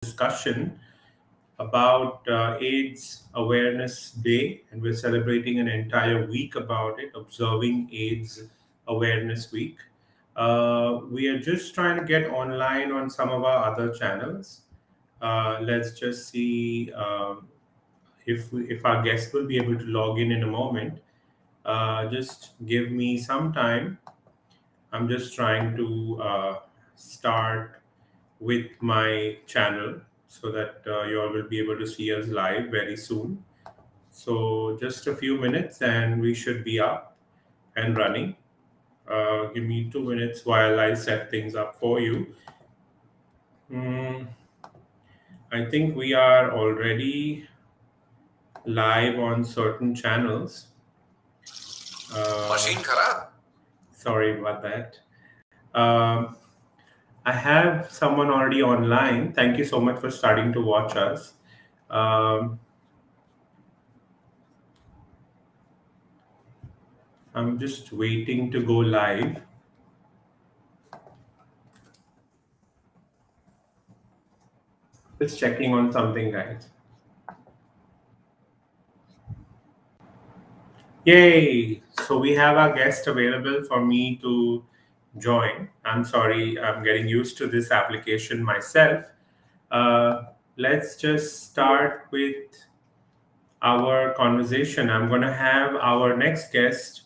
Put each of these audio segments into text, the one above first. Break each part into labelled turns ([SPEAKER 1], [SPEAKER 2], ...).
[SPEAKER 1] discussion about AIDS Awareness Day, and we're celebrating an entire week about it, observing AIDS Awareness Week. We are just trying to get online on some of our other channels. Let's just see if our guest will be able to log in a moment. Just give me some time. I'm just trying to start with my channel so that you all will be able to see us live very soon. So, just a few minutes and we should be up and running. Give me 2 minutes while I set things up for you. Mm, I think we are already live on certain channels. Machine kharab. Sorry about that. Um, I have someone already online. Thank you so much for starting to watch us. Um, I'm just waiting to go live. Just checking on something, guys. Yay! So we have our guest available for me to join. I'm sorry, I'm getting used to this application myself. Uh, let's just start with our conversation. I'm going to have our next guest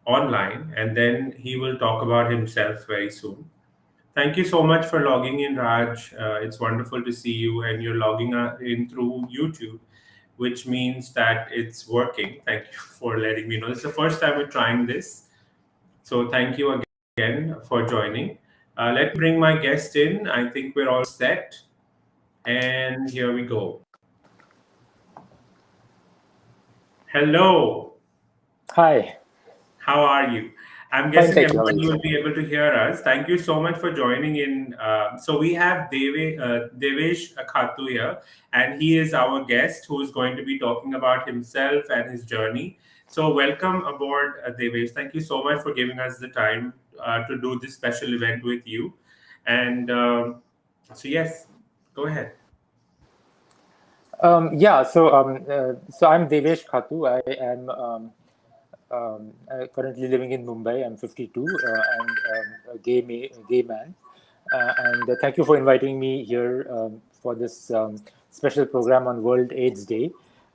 [SPEAKER 1] online and then he will talk about himself very soon. Thank you so much for logging in, Raj. It's wonderful to see you, and you're logging in through YouTube, which means that it's working. Thank you for letting me know. It's the first time we're trying this. So, thank you again for joining. Let me bring my guest in. I think we're all set. And here we go. Hello.
[SPEAKER 2] Hi.
[SPEAKER 1] How are you? I'm
[SPEAKER 2] Fine,
[SPEAKER 1] guessing
[SPEAKER 2] thank you. How are
[SPEAKER 1] everybody
[SPEAKER 2] you?
[SPEAKER 1] will be able to hear us. Thank you so much for joining in. So we have Devesh Khatu here, and he is our guest who is going to be talking about himself and his journey. So welcome aboard, Devesh. Thank you so much for giving us the time to do this special event with you. And so yes, go ahead.
[SPEAKER 2] So I'm Devesh Khatu. I am currently living in Mumbai. I'm 52 and a gay man. And thank you for inviting me here for this special program on World AIDS Day.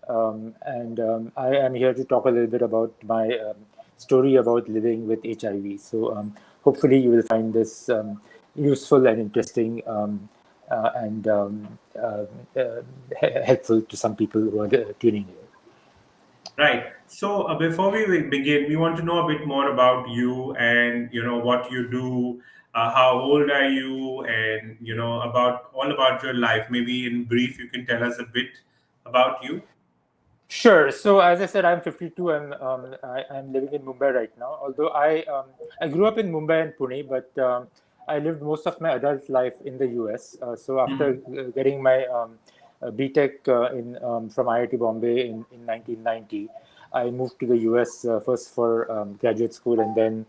[SPEAKER 2] I am here to talk a little bit about my story about living with HIV. So hopefully you will find this useful and interesting and helpful to some people who are tuning in.
[SPEAKER 1] Right. So before we begin, we want to know a bit more about you and what you do. How old are you, and about all about your life. Maybe in brief, you can tell us a bit about you.
[SPEAKER 2] Sure. So as I said, I'm 52 and I'm living in Mumbai right now. Although I grew up in Mumbai and Pune, but I lived most of my adult life in the US. So after
[SPEAKER 1] Mhm.
[SPEAKER 2] getting my BTech in from IIT Bombay in 1990, I moved to the US first for graduate school and then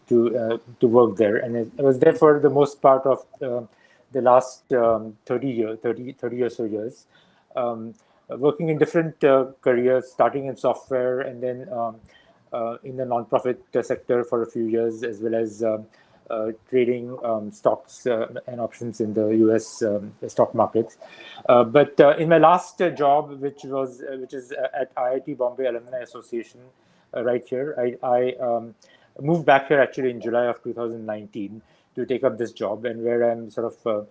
[SPEAKER 2] to work there. And I was there for the most part of the last 30 or so years. Um, Working in different careers, starting in software and then in the nonprofit sector for a few years, as well as trading stocks and options in the US stock markets. But in my last job, which is at IIT Bombay Alumni Association, right here, I moved back here actually in July of 2019 to take up this job, and where I'm sort of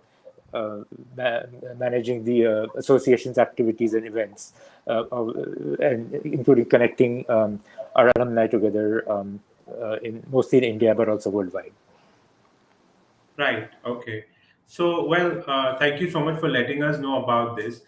[SPEAKER 2] uh, ma- managing the association's activities and events, and including connecting our alumni together in mostly in India, but also worldwide.
[SPEAKER 1] Right. Okay. So, well, thank you so much for letting us know about this.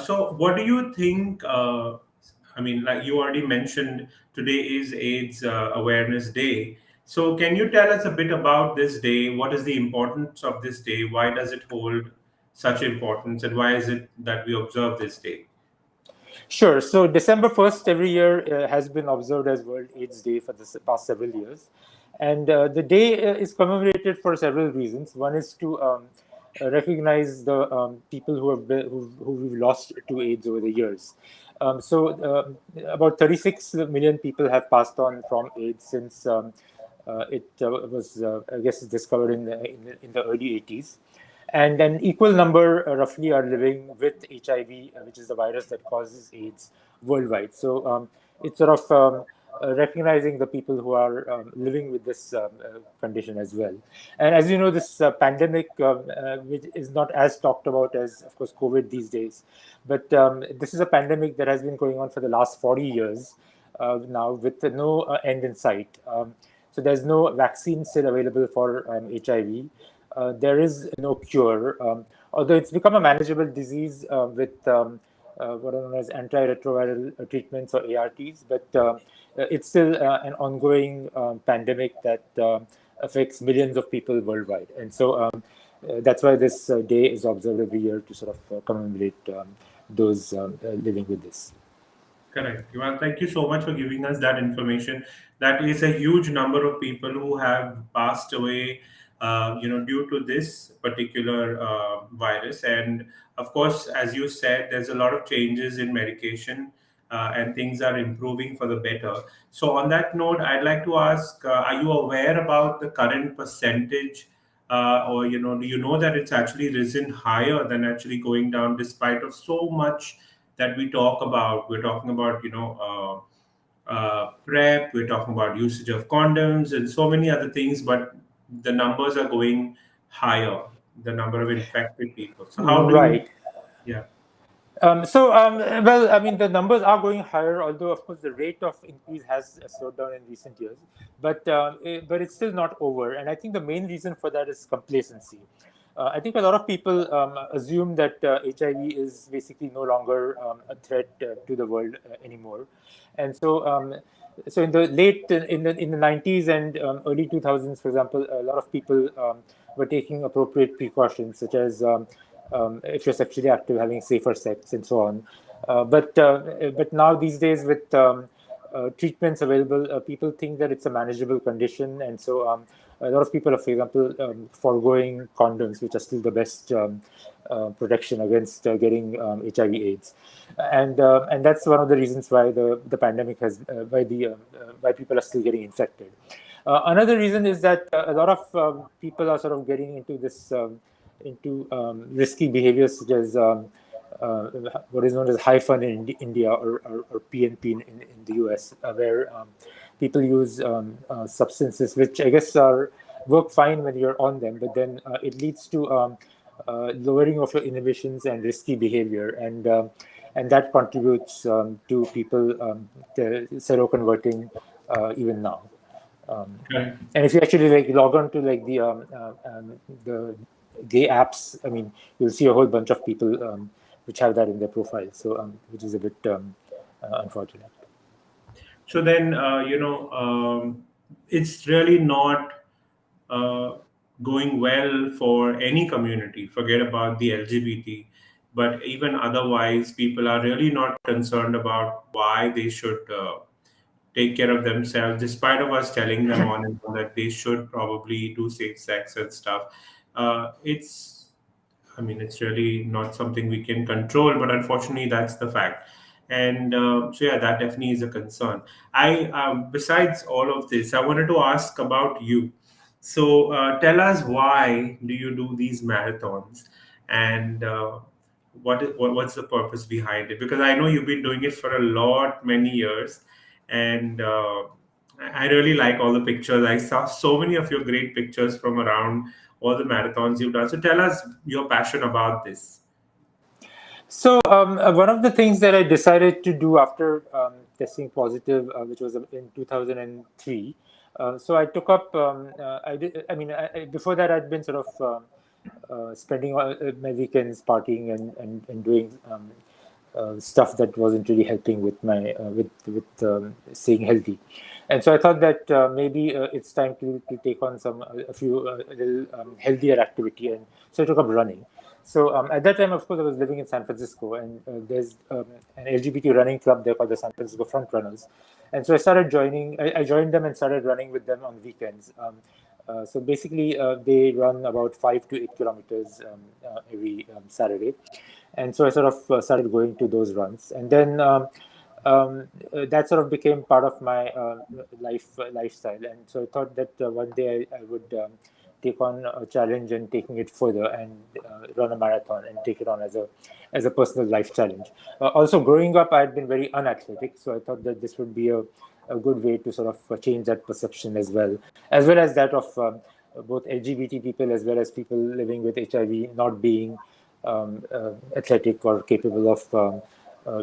[SPEAKER 1] So, what do you think? I mean, like you already mentioned, today is AIDS Awareness Day. So, can you tell us a bit about this day? What is the importance of this day? Why does it hold such importance? And why is it that we observe this day?
[SPEAKER 2] Sure. So December 1st every year has been observed as World AIDS Day for the past several years. And the day is commemorated for several reasons. One is to recognize the people who we've lost to AIDS over the years. About 36 million people have passed on from AIDS since it was, I guess, discovered in the early 80s. And an equal number, roughly, are living with HIV, which is the virus that causes AIDS worldwide. So it's sort of recognizing the people who are living with this condition as well. And as you know, this pandemic, which is not as talked about as, of course, COVID these days, but this is a pandemic that has been going on for the last 40 years now, with no end in sight. So there's no vaccine still available for HIV. There is no cure, although it's become a manageable disease with what are known as antiretroviral treatments or ARTs, but it's still an ongoing pandemic that affects millions of people worldwide. And so that's why this day is observed every year to sort of commemorate those living with this.
[SPEAKER 1] Correct. Well, thank you so much for giving us that information. That is a huge number of people who have passed away, due to this particular virus. And of course, as you said, there's a lot of changes in medication, and things are improving for the better. So, on that note, I'd like to ask: are you aware about the current percentage? Or do you know that it's actually risen higher than actually going down, despite of so much that we talk about? We're talking about prep, we're talking about usage of condoms and so many other things, but the numbers are going higher, the number of infected people. So how do you?
[SPEAKER 2] Right.
[SPEAKER 1] Yeah.
[SPEAKER 2] Well, I mean, the numbers are going higher, although, of course, the rate of increase has slowed down in recent years. But it's still not over. And I think the main reason for that is complacency. I think a lot of people assume that HIV is basically no longer a threat to the world anymore. And so in the late in the 90s and early 2000s, for example, a lot of people were taking appropriate precautions, such as if you're sexually active, having safer sex, and so on. But now these days, with treatments available, people think that it's a manageable condition, and so a lot of people are, for example, foregoing condoms, which are still the best protection against getting HIV/AIDS, and that's one of the reasons why the pandemic has why people are still getting infected. Another reason is that a lot of people are sort of getting into this into risky behaviors, such as what is known as high fun in India, or PNP in the US, where people use substances which I guess work fine when you're on them, but then it leads to lowering of your inhibitions and risky behavior, and that contributes to people seroconverting even now. Um,
[SPEAKER 1] Correct.
[SPEAKER 2] and if you actually like log on to like the gay apps, I mean, you'll see a whole bunch of people which have that in their profile. So which is a bit unfortunate.
[SPEAKER 1] So then, it's really not uh, going well for any community. Forget about the LGBT, but even otherwise, people are really not concerned about why they should take care of themselves, despite of us telling them on and on that they should probably do safe sex and stuff. It's I mean, it's really not something we can control, but unfortunately, that's the fact. And so, yeah, that definitely is a concern. Besides all of this, I wanted to ask about you. So, tell us, why do you do these marathons, and what's the purpose behind it? Because I know you've been doing it for a lot, many years, and I really like all the pictures. I saw so many of your great pictures from around all the marathons you've done. So tell us your passion about this.
[SPEAKER 2] So one of the things that I decided to do after testing positive, which was in 2003. So I took up. I did. I mean, before that, I'd been sort of spending my weekends partying and doing stuff that wasn't really helping with my with staying healthy. And so I thought that maybe it's time to take on a few a little healthier activity, and so I took up running. So at that time, of course, I was living in San Francisco, and there's an LGBT running club there called the San Francisco Front Runners, and so I started joining. I joined them and started running with them on weekends. So basically, they run about 5 to 8 kilometers every Saturday, and so I sort of started going to those runs, and then that sort of became part of my lifestyle. And so I thought that one day I would take on a challenge and taking it further and run a marathon and take it on as a personal life challenge. Also, growing up, I had been very unathletic, so I thought that this would be a good way to sort of change that perception as well as that of both LGBT people as well as people living with HIV not being athletic or capable of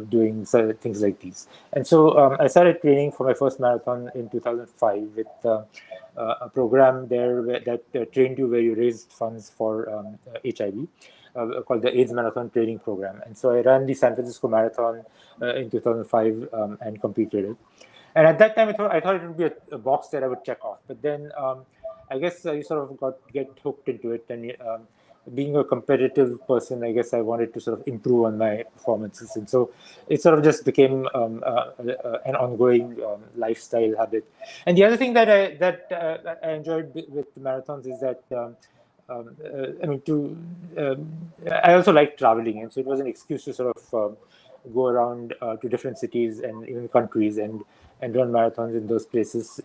[SPEAKER 2] doing things like these. And so I started training for my first marathon in 2005 with a program there that trained you where you raised funds for HIV. Called the AIDS Marathon Training Program. And so I ran the San Francisco Marathon in 2005 and completed it. And at that time, I thought it would be a box that I would check off. But then I guess you sort of get hooked into it. And being a competitive person, I guess I wanted to sort of improve on my performances. And so it sort of just became an ongoing lifestyle habit. And the other thing that I enjoyed with the marathons is that I mean, I also like traveling, and so it was an excuse to sort of go around to different cities and even countries and run marathons in those places,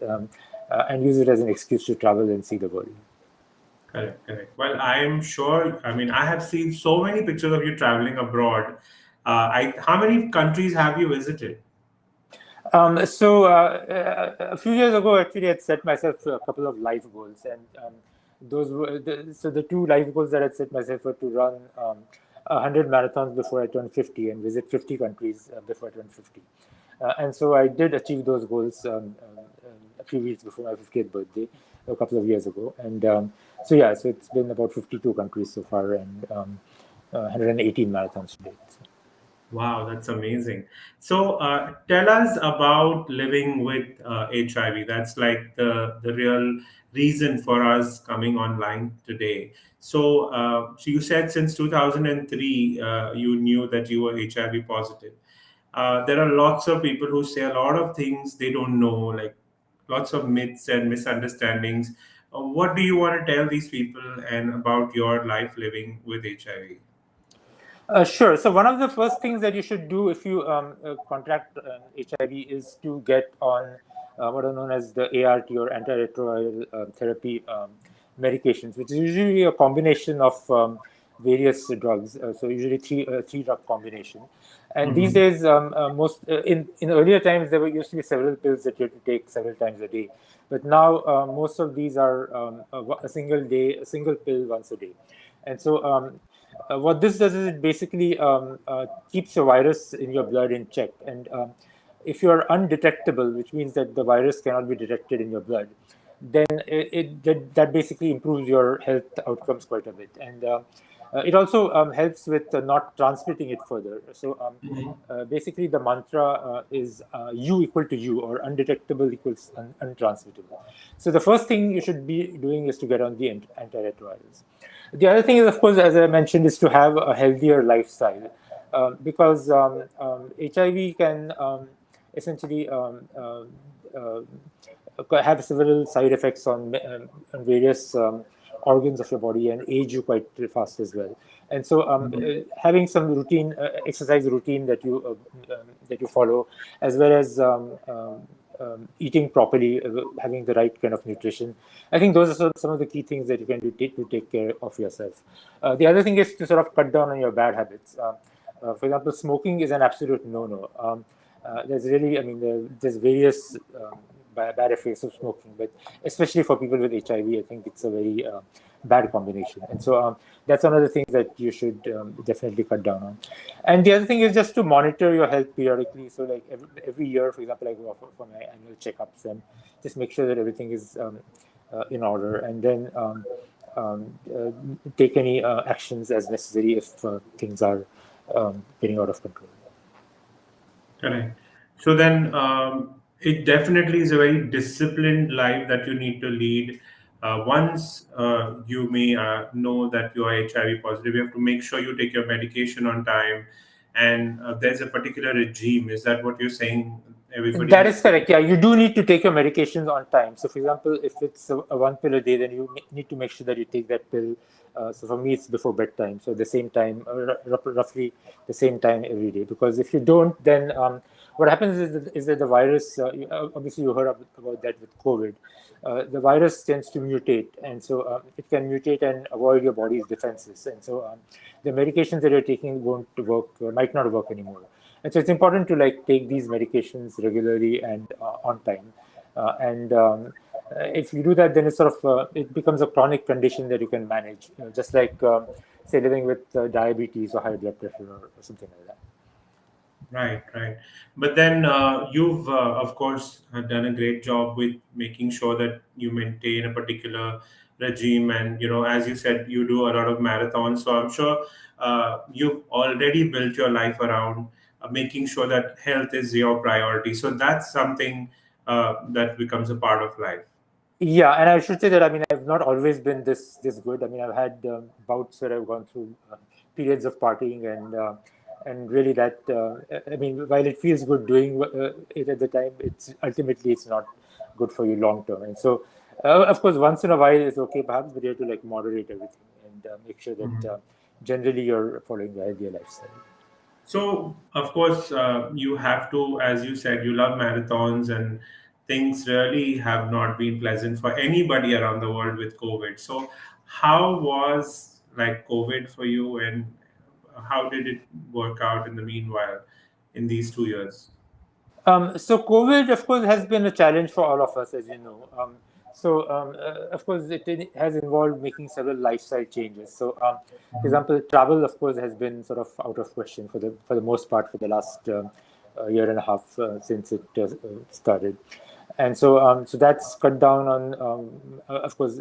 [SPEAKER 2] and use it as an excuse to travel and see the world.
[SPEAKER 1] Correct, correct. Well, I'm sure. I mean, I have seen so many pictures of you traveling abroad. How many countries have you visited?
[SPEAKER 2] A few years ago, actually, I had set myself a couple of life goals, and those were the two life goals that I set myself were to run 100 marathons before I turned 50 and visit 50 countries before I turned 50. And so I did achieve those goals a few weeks before my 50th birthday, a couple of years ago. And so it's been about 52 countries so far and 118 marathons to date. So.
[SPEAKER 1] Wow, that's amazing. So, tell us about living with HIV. That's like the real reason for us coming online today. So you said since 2003, you knew that you were HIV positive. There are lots of people who say a lot of things they don't know, like lots of myths and misunderstandings. What do you want to tell these people and about your life living with HIV?
[SPEAKER 2] Sure. So one of the first things that you should do if you contract HIV is to get on what are known as the ART or antiretroviral therapy medications, which is usually a combination of various drugs. So usually three drug combination. And these
[SPEAKER 1] Hmm.
[SPEAKER 2] days, most in earlier times there were used to be several pills that you had to take several times a day, but now most of these are a single pill once a day. And so what this does is it basically keeps the virus in your blood in check. And if you are undetectable, which means that the virus cannot be detected in your blood, then that basically improves your health outcomes quite a bit. And it also helps with not transmitting it further. So basically, the mantra is U equal to U, or undetectable equals untransmittable. So the first thing you should be doing is to get on the antiretrovirals. The other thing is, of course, as I mentioned, is to have a healthier lifestyle, because HIV can essentially have several side effects on various organs of your body and age you quite fast as well. And so, having some routine exercise routine that you follow, as well as eating properly, having the right kind of nutrition. I think those are some of the key things that you can do to take care of yourself. The other thing is to sort of cut down on your bad habits. For example, smoking is an absolute no-no. There's really, I mean, there's various bad effects of smoking, but especially for people with HIV, I think it's a very bad combination. And so that's one of the things that you should definitely cut down on. And the other thing is just to monitor your health periodically. So like every year, for example, I go for my annual checkups and just make sure that everything is in order, and then take any actions as necessary if things are getting out of control.
[SPEAKER 1] Correct. So then, it definitely is a very disciplined life that you need to lead. Once you may know that you are HIV positive, you have to make sure you take your medication on time, and there's a particular regime. Is that what you're saying? everybody
[SPEAKER 2] That
[SPEAKER 1] has.
[SPEAKER 2] is correct. Yeah, you do need to take your medications on time. So, for example, if it's a one pill a day, then you need to make sure that you take that pill. So, for me, it's before bedtime. So, the same time, roughly the same time every day. Because if you don't, then what happens is that the virus, obviously, you heard about that with COVID. The virus tends to mutate, and so it can mutate and avoid your body's defenses. And so the medications that you're taking won't work, might not work anymore. And so it's important to like take these medications regularly and on time. And if you do that, then it's sort of it becomes a chronic condition that you can manage, just like say living with diabetes or high blood pressure or something like that.
[SPEAKER 1] Right, right. But then you've, of course, done a great job with making sure that you maintain a particular regime. And, as you said, you do a lot of marathons. So I'm sure you've already built your life around making sure that health is your priority. So that's something that becomes a part of life.
[SPEAKER 2] Yeah, and I should say that I mean I've not always been this good. I mean I've had bouts where I've gone through periods of partying and really that I mean while it feels good doing it at the time, it's not good for you long term. And so of course once in a while it's okay perhaps, but you have to like moderate everything and make sure that generally you're following a healthier lifestyle.
[SPEAKER 1] So, of course, you have to, as you said, you love marathons, and things really have not been pleasant for anybody around the world with COVID. So, how was like COVID for you, and how did it work out in the meanwhile in these 2 years?
[SPEAKER 2] So COVID, of course, has been a challenge for all of us, as you know. Of course, it has involved making several lifestyle changes. So, for example, travel, of course, has been sort of out of question for the most part for the last year and a half since it started, and so that's cut down on, of course,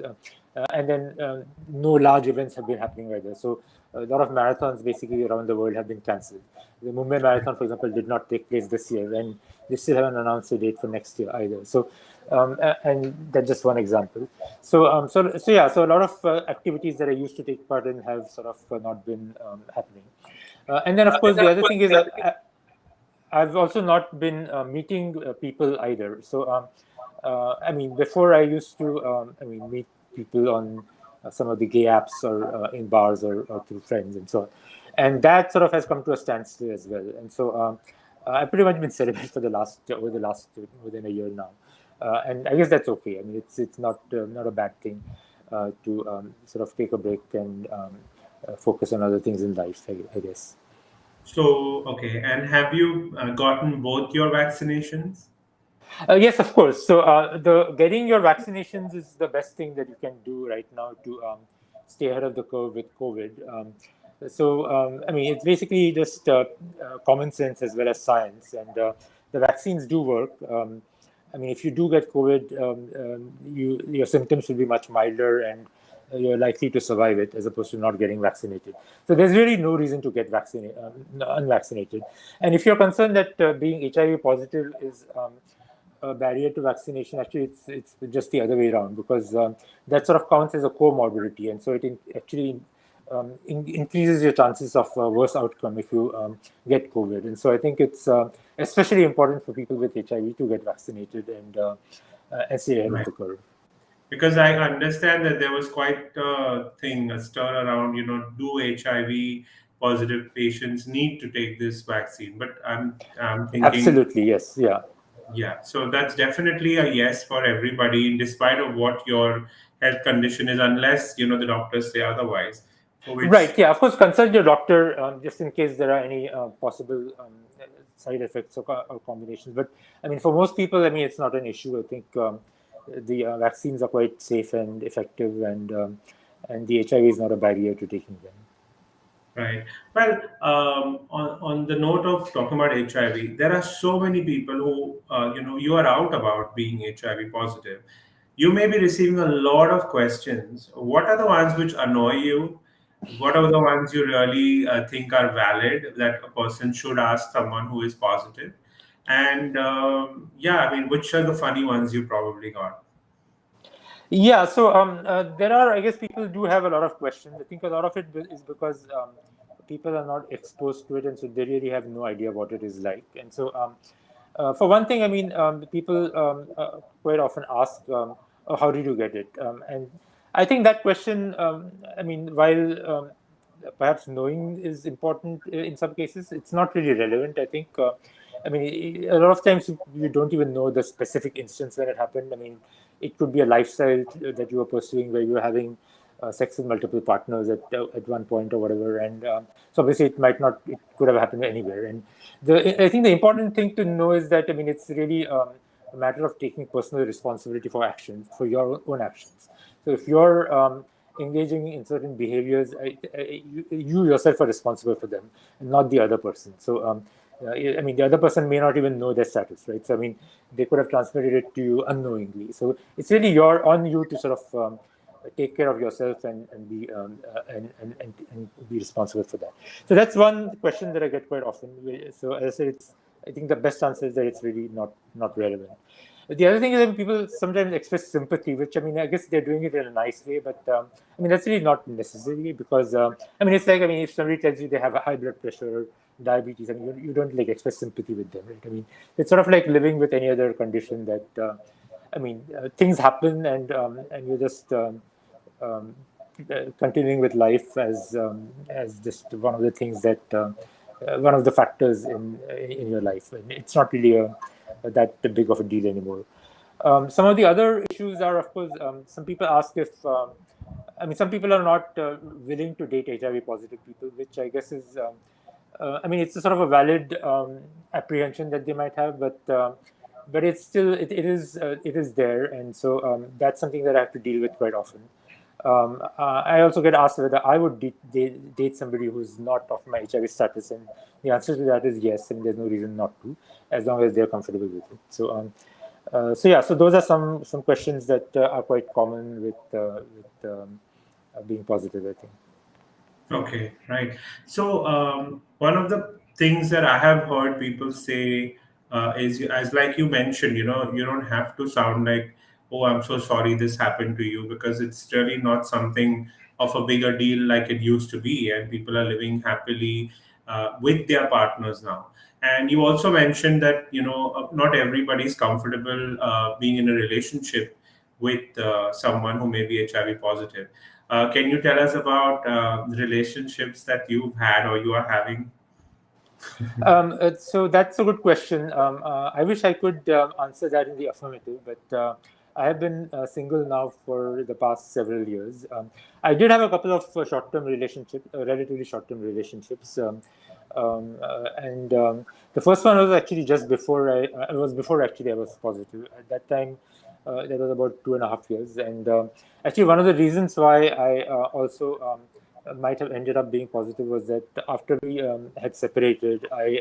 [SPEAKER 2] and then no large events have been happening either. So a lot of marathons basically around the world have been cancelled. The Mumbai Marathon, for example, did not take place this year, and they still haven't announced a date for next year either. So, and that's just one example. So a lot of activities that I used to take part in have sort of not been happening. And then, of course, the other thing is I've also not been meeting people either. So, I mean, before I used to, I mean, meet people on some of the gay apps or in bars or through friends and so on. And that sort of has come to a standstill as well. And so I've pretty much been celibate for the last, over the last, within a year now. And I guess that's okay. I mean, it's not a bad thing to sort of take a break and focus on other things in life, I guess.
[SPEAKER 1] So, okay, and have you gotten both your vaccinations?
[SPEAKER 2] Yes, of course. So the getting your vaccinations is the best thing that you can do right now to stay ahead of the curve with COVID. I mean, it's basically just common sense as well as science, and the vaccines do work. I mean, if you do get COVID, your symptoms will be much milder, and you're likely to survive it as opposed to not getting vaccinated. So there's really no reason to get vaccinated, unvaccinated. And if you're concerned that being HIV positive is a barrier to vaccination, actually it's just the other way around, because that sort of counts as a comorbidity, and so actually increases your chances of worse outcome if you get COVID. And so I think it's especially important for people with HIV to get vaccinated and stay ahead of
[SPEAKER 1] Right.
[SPEAKER 2] the curve.
[SPEAKER 1] Because I understand that there was quite a thing, a stir around, do HIV positive patients need to take this vaccine? But I'm thinking,
[SPEAKER 2] Absolutely, yes, yeah.
[SPEAKER 1] yeah, so that's definitely a yes for everybody, despite of what your health condition is, unless the doctors say otherwise. For
[SPEAKER 2] Right.
[SPEAKER 1] which,
[SPEAKER 2] Yeah. Of course, consult your doctor just in case there are any possible side effects or combinations. But I mean, for most people, I mean, it's not an issue. I think the vaccines are quite safe and effective, and the HIV is not a barrier to taking them.
[SPEAKER 1] right. Well, on the note of talking about HIV, there are so many people who, you are out about being HIV positive. You may be receiving a lot of questions. What are the ones which annoy you? What are the ones you really think are valid that a person should ask someone who is positive? And yeah, I mean, which are the funny ones you probably got?
[SPEAKER 2] Yeah, so there are, I guess people do have a lot of questions. I think a lot of it is because people are not exposed to it, and so they really have no idea what it is like. And so For one thing, I mean, people quite often ask, "Oh, how did you get it?" And I think that question, I mean, while perhaps knowing is important in some cases, it's not really relevant. I think, I mean, a lot of times you don't even know the specific instance when it happened. I mean, it could be a lifestyle that you were pursuing where you were having sex with multiple partners at one point or whatever, and so obviously it might not, it could have happened anywhere. And I think the important thing to know is that, I mean, it's really a matter of taking personal responsibility for actions, for your own actions. So if you're engaging in certain behaviors, you yourself are responsible for them, and not the other person. So I mean, the other person may not even know their status, right? So I mean, they could have transmitted it to you unknowingly. So it's really on you to sort of take care of yourself and be and be responsible for that. So that's one question that I get quite often. So as I said, I think the best answer is that it's really not relevant. The other thing is that people sometimes express sympathy, which, I mean, I guess they're doing it in a nice way, but I mean, that's really not necessary because I mean, it's like, I mean, if somebody tells you they have a high blood pressure or diabetes, I mean, you don't like express sympathy with them, right? I mean, it's sort of like living with any other condition that I mean, things happen, and you just um, continuing with life as just one of the things that one of the factors in your life, and it's not really that big of a deal anymore. Some of the other issues are, of course, some people ask if I mean, some people are not willing to date HIV positive people, which I guess is I mean, it's a sort of a valid apprehension that they might have, but it's still it is there, and so that's something that I have to deal with quite often. I also get asked whether I would date somebody who's not of my HIV status, and the answer to that is yes, and there's no reason not to, as long as they're comfortable with it. So, so yeah, so those are some questions that are quite common with being positive, I think.
[SPEAKER 1] Okay, right. So one of the things that I have heard people say is, as like you mentioned, you don't have to sound like, "Oh, I'm so sorry this happened to you," because it's really not something of a bigger deal like it used to be, and people are living happily with their partners now. And you also mentioned that not everybody is comfortable being in a relationship with someone who may be HIV positive. Can you tell us about the relationships that you've had or you are having?
[SPEAKER 2] So that's a good question. I wish I could answer that in the affirmative, but I have been single now for the past several years. I did have a couple of short-term relationships, relatively short-term relationships, and the first one was actually just before it was before actually I was positive. At that time, that was about 2.5 years, and actually one of the reasons why I also might have ended up being positive was that after we had separated, I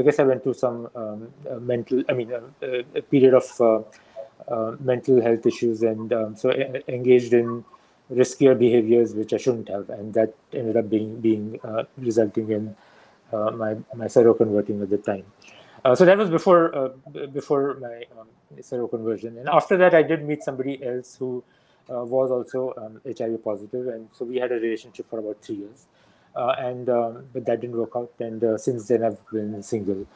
[SPEAKER 2] guess I went through some mental, I mean, a period of mental health issues, and so engaged in riskier behaviors which I shouldn't have, and that ended up being resulting in my seroconverting at the time. So that was before my seroconversion, and after that I did meet somebody else who was also HIV positive, and so we had a relationship for about 3 years. And But that didn't work out, and since then I've been single.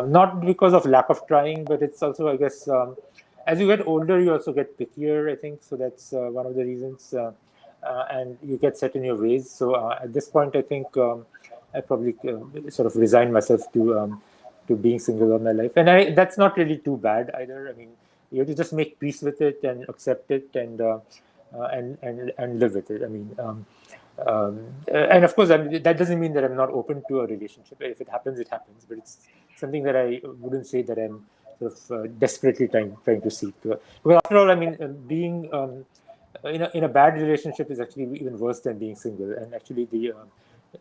[SPEAKER 2] Not because of lack of trying, but it's also, I guess, as you get older, you also get pickier, I think. So that's one of the reasons, and you get set in your ways. So at this point, I think I probably sort of resigned myself to being single all my life, and that's not really too bad either. I mean, you have to just make peace with it and accept it, and live with it. I mean, and of course, I mean, that doesn't mean that I'm not open to a relationship. If it happens, it happens. But it's something that I wouldn't say that I'm sort of desperately trying to seek. Because after all, I mean, being in a bad relationship is actually even worse than being single. And actually, the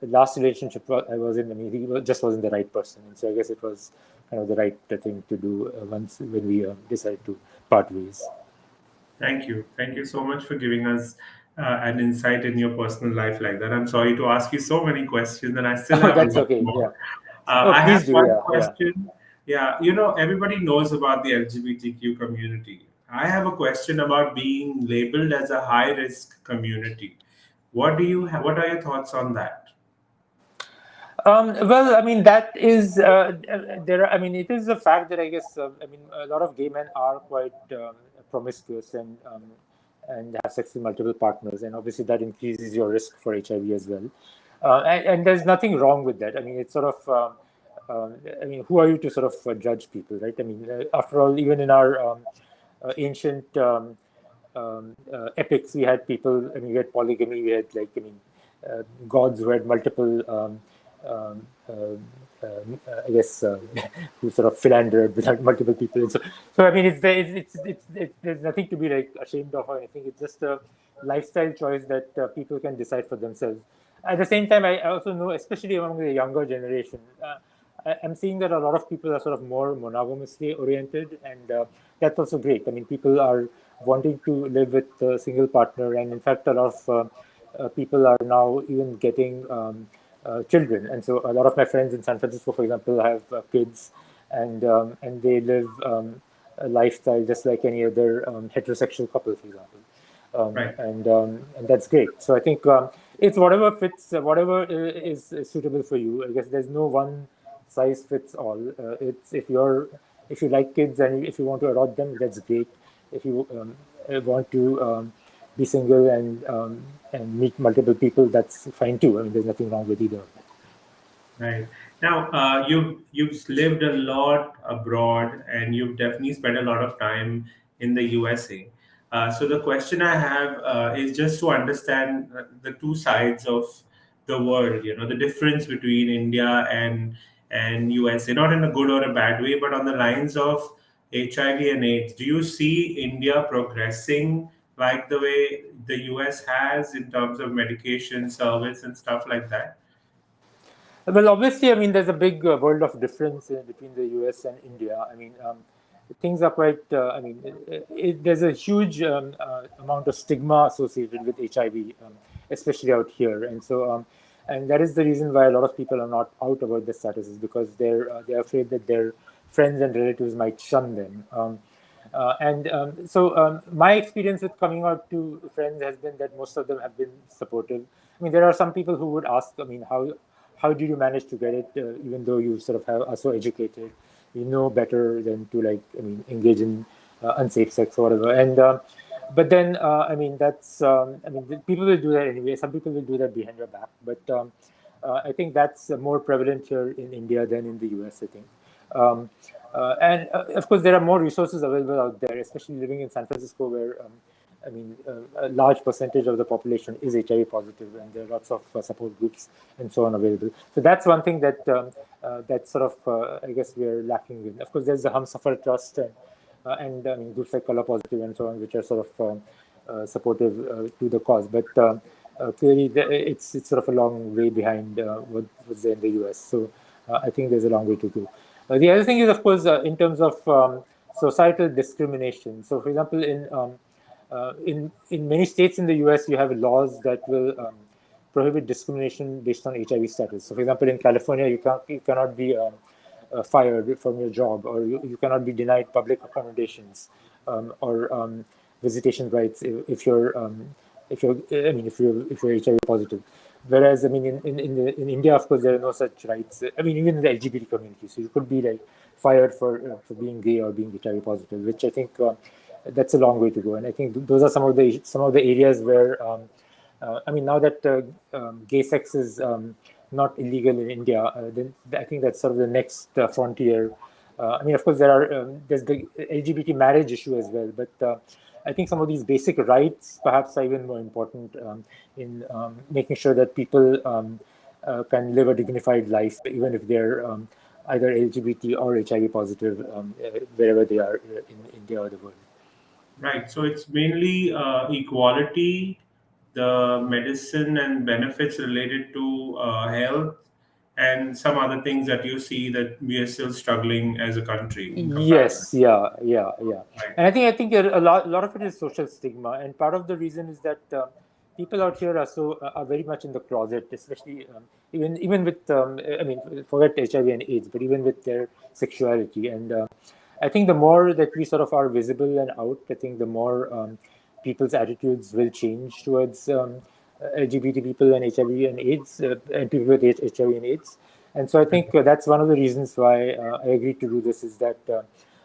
[SPEAKER 2] last relationship I was in, I mean, just wasn't the right person, and so I guess it was kind of the right thing to do once when we decided to part ways.
[SPEAKER 1] Thank you. Thank you so much for giving us an insight in your personal life like that. I'm sorry to ask you so many questions, and I still
[SPEAKER 2] Oh,
[SPEAKER 1] have a
[SPEAKER 2] that's
[SPEAKER 1] lot
[SPEAKER 2] okay. Yeah.
[SPEAKER 1] more.
[SPEAKER 2] Oh,
[SPEAKER 1] I have
[SPEAKER 2] please do.
[SPEAKER 1] one
[SPEAKER 2] Yeah. Yeah.
[SPEAKER 1] question. Yeah, everybody knows about the LGBTQ community. I have a question about being labeled as a high risk community. What are your thoughts on that?
[SPEAKER 2] Well, I mean, that is there. I mean, it is a fact that I guess I mean a lot of gay men are quite promiscuous and have sex with multiple partners, and obviously that increases your risk for HIV as well. And there's nothing wrong with that. I mean, it's sort of. I mean, who are you to sort of judge people, right? I mean, after all, even in our ancient epics, we had people. I mean, we had polygamy. We had like I mean, gods who had multiple. Um, I guess who sort of philandered with multiple people, and so I mean, there's nothing to be like ashamed of or anything. It's just a lifestyle choice that people can decide for themselves. At the same time, I also know, especially among the younger generation, I'm seeing that a lot of people are sort of more monogamously oriented, and that's also great. I mean, people are wanting to live with a single partner, and in fact, a lot of people are now even getting children. And so, a lot of my friends in San Francisco, for example, have kids, and they live a lifestyle just like any other heterosexual couple, for example.
[SPEAKER 1] Right.
[SPEAKER 2] And that's great. So I think it's whatever fits, whatever is suitable for you. I guess there's no one size fits all. It's if you like kids and if you want to adopt them, that's great. If you want to be single and meet multiple people, that's fine too. I mean, there's nothing wrong with either of that.
[SPEAKER 1] Right. Now, you've lived a lot abroad, and you've definitely spent a lot of time in the USA. So the question I have is just to understand the two sides of the world. You know, the difference between India and USA, not in a good or a bad way, but on the lines of HIV and AIDS. Do you see India progressing like the way the US has in terms of medication service and stuff like that?
[SPEAKER 2] Well, obviously, I mean, there's a big world of difference between the US and India. I mean, things are quite, I mean, there's a huge amount of stigma associated with HIV, especially out here. And so, and that is the reason why a lot of people are not out about the status, is because they're afraid that their friends and relatives might shun them. My experience with coming out to friends has been that most of them have been supportive. I mean, there are some people who would ask, I mean, how did you manage to get it, even though you sort of are so educated, you know better than to like, I mean, engage in unsafe sex or whatever. And but then, I mean, I mean, people will do that anyway. Some people will do that behind your back, but I think that's more prevalent here in India than in the US, I think. Um, and Of course, there are more resources available out there, especially living in San Francisco, where I mean, a large percentage of the population is HIV positive, and there are lots of support groups and so on available. So that's one thing that that sort of I guess we're lacking in. Of course, there's the Humsafar Trust and I mean, groups like Color Positive and so on, which are sort of supportive to the cause. But clearly, it's sort of a long way behind what was there in the US. So I think there's a long way to go. The other thing is, of course, in terms of societal discrimination. So, for example, in many states in the US, you have laws that will prohibit discrimination based on HIV status. So, for example, in California, you cannot be fired from your job, or you cannot be denied public accommodations or visitation rights if you're HIV positive. Whereas, I mean, in India, of course, there are no such rights. I mean, even in the LGBT community, so you could be like fired for being gay or being HIV positive, which I think that's a long way to go. And I think those are some of the areas where I mean, now that gay sex is not illegal in India, then I think that's sort of the next frontier. I mean, of course, there's the LGBT marriage issue as well, but I think some of these basic rights perhaps are even more important in making sure that people can live a dignified life, even if they're either LGBT or HIV positive, wherever they are in India or the world.
[SPEAKER 1] Right. So it's mainly equality, the medicine and benefits related to health, and some other things that you see that we are still struggling as a country in comparison.
[SPEAKER 2] Yes, yeah.
[SPEAKER 1] Right.
[SPEAKER 2] And I think a lot of it is social stigma, and part of the reason is that people out here are very much in the closet, especially even with I mean, forget HIV and AIDS, but even with their sexuality. And I think the more that we sort of are visible and out, I think the more people's attitudes will change towards LGBT people and HIV and AIDS, and people with HIV and AIDS. And so I think that's one of the reasons why I agreed to do this, is that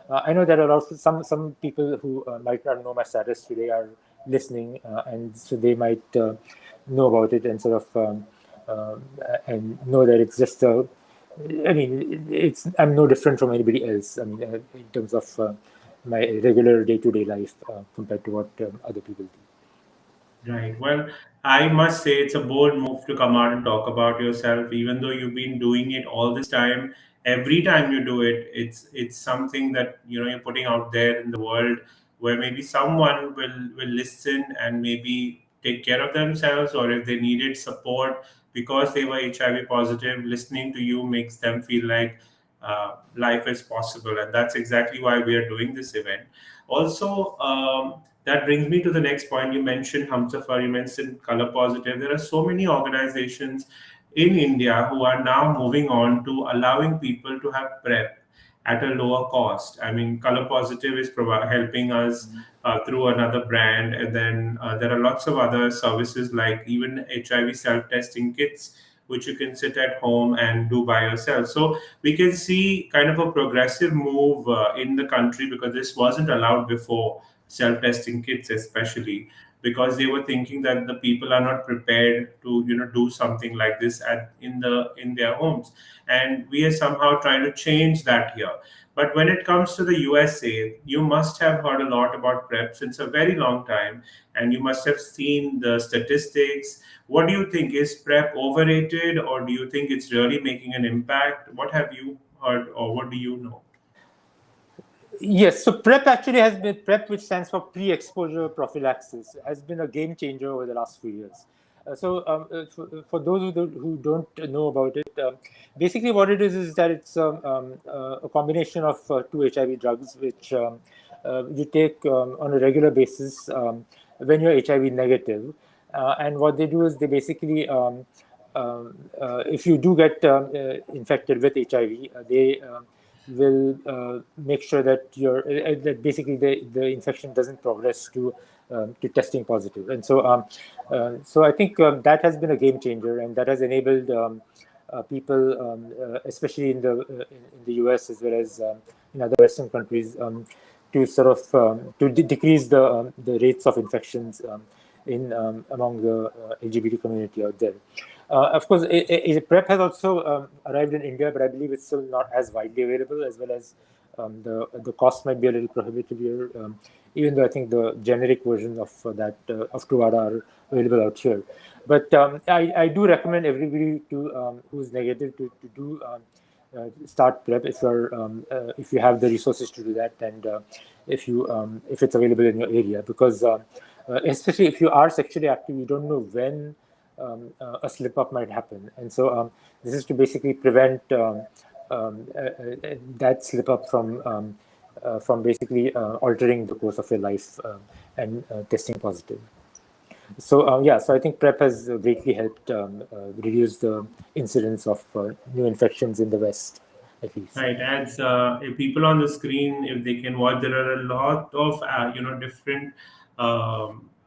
[SPEAKER 2] I know there are also some people who might not know my status today are listening, and so they might know about it and sort of and know that it's just a. I mean, it's I'm no different from anybody else. I mean, in terms of my regular day-to-day life compared to what other people do.
[SPEAKER 1] Right. Well, I must say it's a bold move to come out and talk about yourself, even though you've been doing it all this time. Every time you do it, it's something that you're putting out there in the world, where maybe someone will listen and maybe take care of themselves, or if they needed support because they were HIV positive, listening to you makes them feel like life is possible, and that's exactly why we are doing this event. Also, that brings me to the next point. You mentioned Hamsafar, you mentioned Color Positive. There are so many organizations in India who are now moving on to allowing people to have PrEP at a lower cost. I mean, Color Positive is helping us through another brand, and then there are lots of other services like even HIV self-testing kits, which you can sit at home and do by yourself. So we can see kind of a progressive move in the country, because this wasn't allowed before, self-testing kits especially, because they were thinking that the people are not prepared to do something like this in their homes, and we are somehow trying to change that here. But when it comes to the USA, you must have heard a lot about PrEP since a very long time, and you must have seen the statistics. What do you think? Is PrEP overrated, or do you think it's really making an impact? What have you heard, or what do you know?
[SPEAKER 2] Yes, so PrEP actually has been PrEP, which stands for pre-exposure prophylaxis, has been a game changer over the last few years. For those who don't know about it, basically what it is that it's a combination of two HIV drugs, which you take on a regular basis when you're HIV negative. And what they do is they basically, if you do get infected with HIV, they will make sure that that basically the infection doesn't progress to testing positive. And so I think that has been a game changer, and that has enabled people, especially in the US as well as in other Western countries, to sort of decrease the rates of infections in among the LGBT community out there. Of course, PrEP has also arrived in India, but I believe it's still not as widely available, as well as the cost might be a little prohibitive here. Even though I think the generic version of that of Truvada are available out here. But I do recommend everybody to who's negative to do start PrEP if you have the resources to do that, and if it's available in your area, because especially if you are sexually active, you don't know when a slip up might happen, and so this is to basically prevent that slip up from basically altering the course of your life and testing positive. So yeah, so I think PrEP has greatly helped reduce the incidence of new infections in the West, at least.
[SPEAKER 1] Right, as if people on the screen, if they can watch, there are a lot of different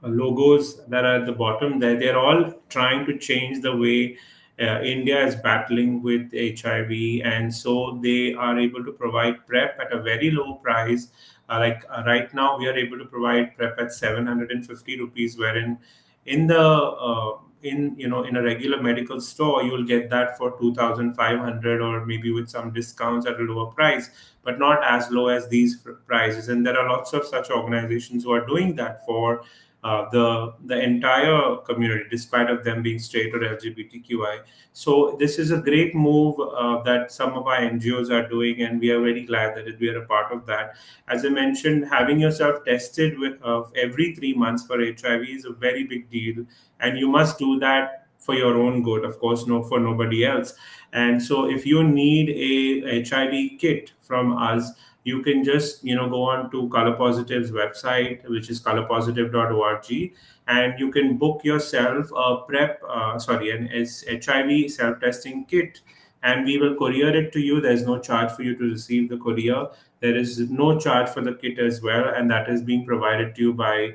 [SPEAKER 1] logos that are at the bottom. There, they're all trying to change the way India is battling with HIV, and so they are able to provide PrEP at a very low price. Right now, we are able to provide PrEP at 750 rupees, wherein in the in a regular medical store you'll get that for 2500, or maybe with some discounts at a lower price, but not as low as these prices. And there are lots of such organizations who are doing that for the entire community, despite of them being straight or LGBTQI. So this is a great move that some of our NGOs are doing, and we are very glad that we are a part of that. As I mentioned, having yourself tested with every 3 months for HIV is a very big deal, and you must do that for your own good, of course, no for nobody else. And so, if you need a HIV kit from us, you can just go on to Color Positive's website, which is colorpositive.org, and you can book yourself a an HIV self-testing kit, and we will courier it to you. There's no charge for you to receive the courier. There is no charge for the kit as well, and that is being provided to you by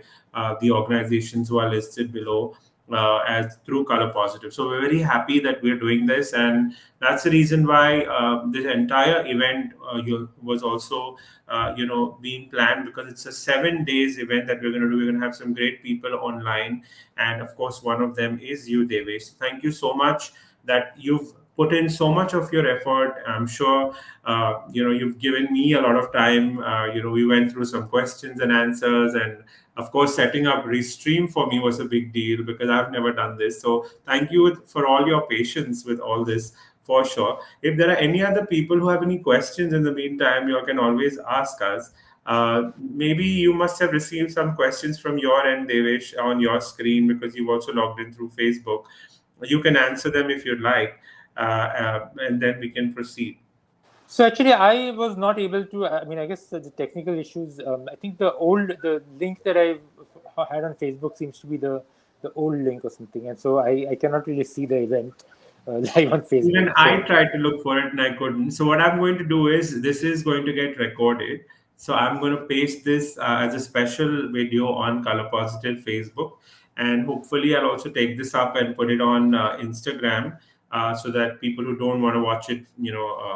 [SPEAKER 1] the organizations who are listed below. as through Color Positive. So we're very happy that we're doing this, and that's the reason why this entire event was also being planned, because it's a 7 days event that we're going to do. We're going to have some great people online, and of course, one of them is you, Devesh. Thank you so much that you've put in so much of your effort. I'm sure you've given me a lot of time. We went through some questions and answers, and of course, setting up Restream for me was a big deal because I've never done this. So thank you for all your patience with all this, for sure. If there are any other people who have any questions in the meantime, you can always ask us. Maybe you must have received some questions from your end, Devesh, on your screen, because you've also logged in through Facebook. You can answer them if you'd like, and then we can proceed.
[SPEAKER 2] So actually, I was not able to. I mean, I guess the technical issues. I think the link that I had on Facebook seems to be the old link or something, and so I cannot really see the event live on
[SPEAKER 1] Even
[SPEAKER 2] Facebook.
[SPEAKER 1] I
[SPEAKER 2] So
[SPEAKER 1] tried to look for it and I couldn't. So what I'm going to do is, this is going to get recorded. So I'm going to paste this as a special video on Color Positive Facebook, and hopefully I'll also take this up and put it on Instagram, so that people who don't want to watch it,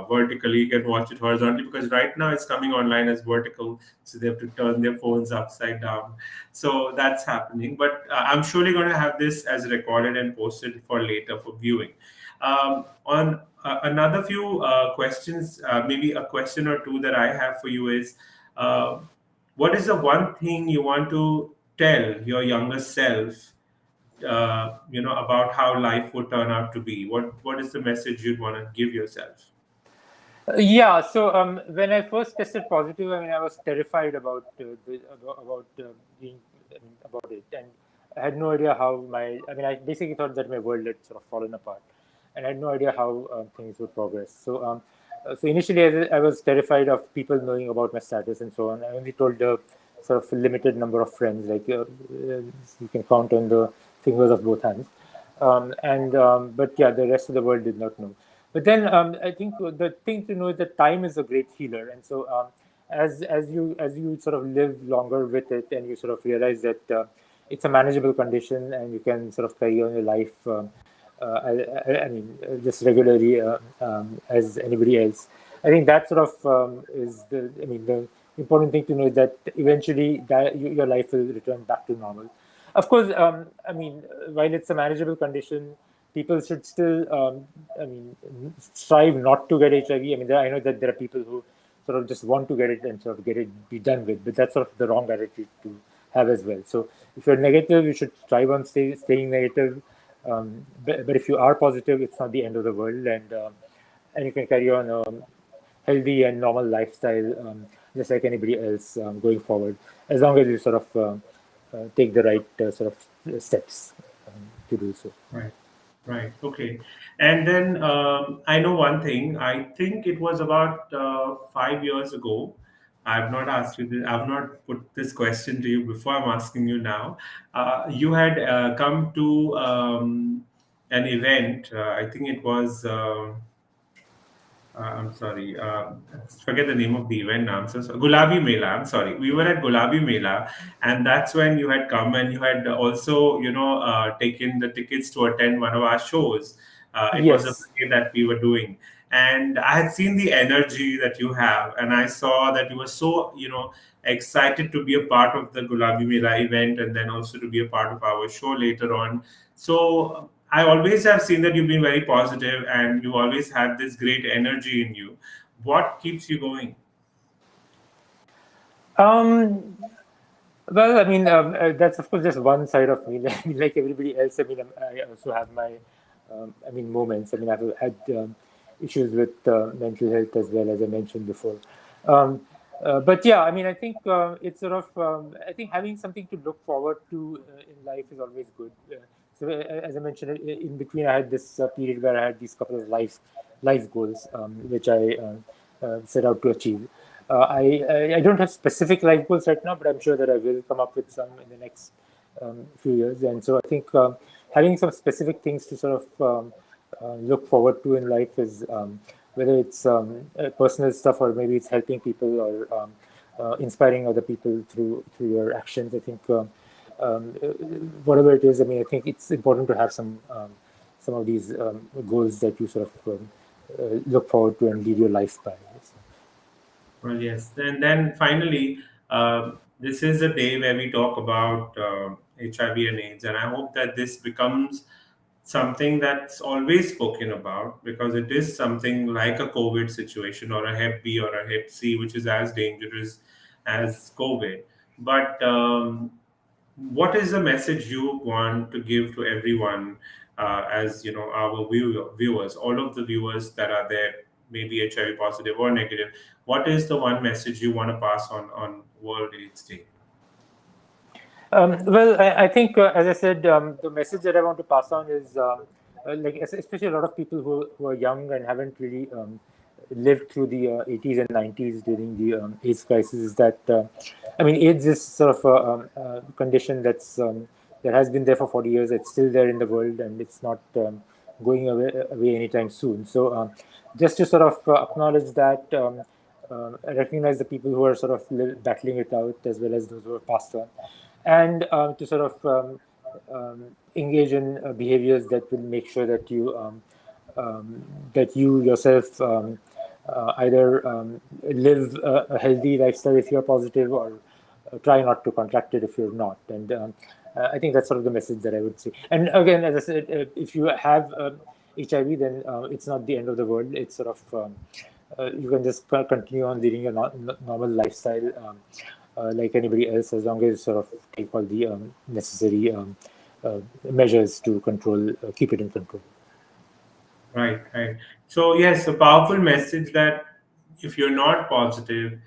[SPEAKER 1] vertically, can watch it horizontally, because right now it's coming online as vertical, so they have to turn their phones upside down. So that's happening. But I'm surely going to have this as recorded and posted for later for viewing. On another few questions, maybe a question or two that I have for you is, uh, what is the one thing you want to tell your younger self, about how life would turn out to be? What is the message you'd want to give yourself?
[SPEAKER 2] yeah, so when I first tested positive, I mean, I was terrified about being about it, and I had no idea how my. I mean, I basically thought that my world had sort of fallen apart, and I had no idea how things would progress. So initially, I was terrified of people knowing about my status and so on. I only told a sort of limited number of friends, like you can count on the fingers of both hands. But yeah, the rest of the world did not know. But then I think the thing to know is that time is a great healer, and so as you sort of live longer with it, and you sort of realize that it's a manageable condition, and you can sort of carry on your life. I mean, just regularly as anybody else. I think that sort of is the. I mean, the important thing to know is that eventually your life will return back to normal. Of course, I mean, while it's a manageable condition, people should still, I mean, strive not to get HIV. I mean, I know that there are people who sort of just want to get it and sort of get it be done with, but that's sort of the wrong attitude to have as well. So if you're negative, you should strive on staying negative. But if you are positive, it's not the end of the world, and you can carry on healthy and normal lifestyle, just like anybody else going forward, as long as you sort of take the right sort of steps to do so.
[SPEAKER 1] Right. Right. Okay. And then I know one thing. I think it was about 5 years ago. I've not asked you this. I've not put this question to you before. I'm asking you now. You had come to an event. I think it was. I'm sorry. Forget the name of the event now. I'm so sorry. Gulabi Mela. I'm sorry. We were at Gulabi Mela, and that's when you had come, and you had also, taken the tickets to attend one of our shows. It was a
[SPEAKER 2] Yes.
[SPEAKER 1] play that we were doing, and I had seen the energy that you have, and I saw that you were so, excited to be a part of the Gulabi Mela event, and then also to be a part of our show later on. So I always have seen that you've been very positive and you always had this great energy in you. What keeps you going?
[SPEAKER 2] Um, well, I mean, that's of course just one side of me. I mean, like everybody else, I mean, I also have my, I mean, moments. I mean, I've had issues with mental health as well, as I mentioned before. Um, but yeah, I mean, I think it's sort of, I think having something to look forward to in life is always good. As I mentioned, in between, I had this period where I had these couple of life goals, which I set out to achieve. I don't have specific life goals right now, but I'm sure that I will come up with some in the next few years. And so I think having some specific things to sort of look forward to in life is whether it's personal stuff or maybe it's helping people or inspiring other people through your actions. I think whatever it is. I mean, I think it's important to have some of these goals that you sort of look forward to and lead your life by. So,
[SPEAKER 1] Well, yes. And then finally, this is a day where we talk about HIV and AIDS, and I hope that this becomes something that's always spoken about, because it is something like a COVID situation or a Hep B or a Hep C, which is as dangerous as COVID. But what is the message you want to give to everyone, as you know, our viewers, all of the viewers that are there, maybe HIV positive or negative? What is the one message you want to pass on World AIDS Day?
[SPEAKER 2] well, I think, as I said, the message that I want to pass on is like especially a lot of people who are young and haven't really lived through the 80s and 90s during the AIDS crisis is that I mean, AIDS is sort of a condition that has been there for 40 years. It's still there in the world, and it's not going away anytime soon. So just to sort of acknowledge that, recognize the people who are sort of battling it out, as well as those who are passed on, and to sort of engage in behaviors that will make sure that you yourself either live a healthy lifestyle if you're positive, or try not to contract it if you're not. And I think that's sort of the message that I would say. And again, as I said, if you have HIV, then it's not the end of the world. It's sort of you can just continue on leading a normal lifestyle like anybody else, as long as you sort of take all the necessary measures to control, keep it in control.
[SPEAKER 1] Right, right. So yes, a powerful message that if you're not positive,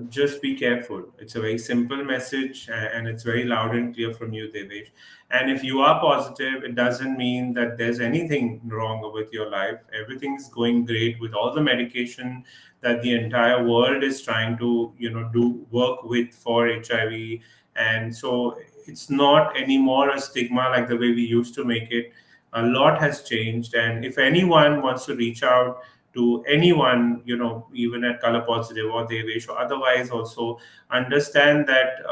[SPEAKER 1] just be careful. It's a very simple message, and it's very loud and clear from you, Devesh. And if you are positive, it doesn't mean that there's anything wrong with your life. Everything's going great with all the medication that the entire world is trying to, do work with for HIV. And so it's not anymore a stigma like the way we used to make it. A lot has changed, and if anyone wants to reach out to anyone, even at color positive or Devesh or otherwise, also understand that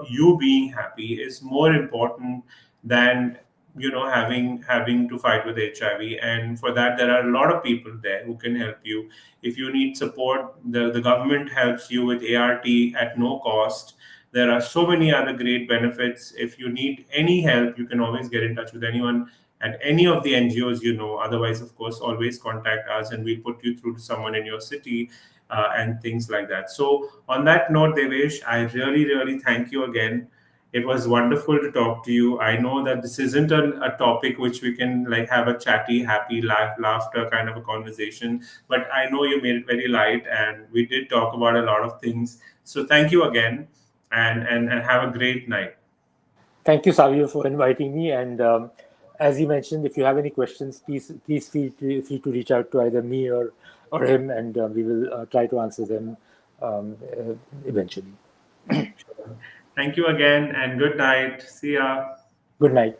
[SPEAKER 1] you being happy is more important than having to fight with HIV. And for that, there are a lot of people there who can help you. If you need support, the government helps you with ART at no cost. There are so many other great benefits. If you need any help, you can always get in touch with anyone at any of the NGOs you know. Otherwise, of course, always contact us and we'll put you through to someone in your city, and things like that. So, on that note, Devesh, I really, really thank you again. It was wonderful to talk to you. I know that this isn't a topic which we can like have a chatty, happy, laughter kind of a conversation, but I know you made it very light and we did talk about a lot of things. So, thank you again, and have a great night.
[SPEAKER 2] Thank you, Savio, for inviting me. And as you mentioned, if you have any questions, please feel free to reach out to either me or him, and we will try to answer them eventually.
[SPEAKER 1] Thank you again and good night. See ya.
[SPEAKER 2] Good night.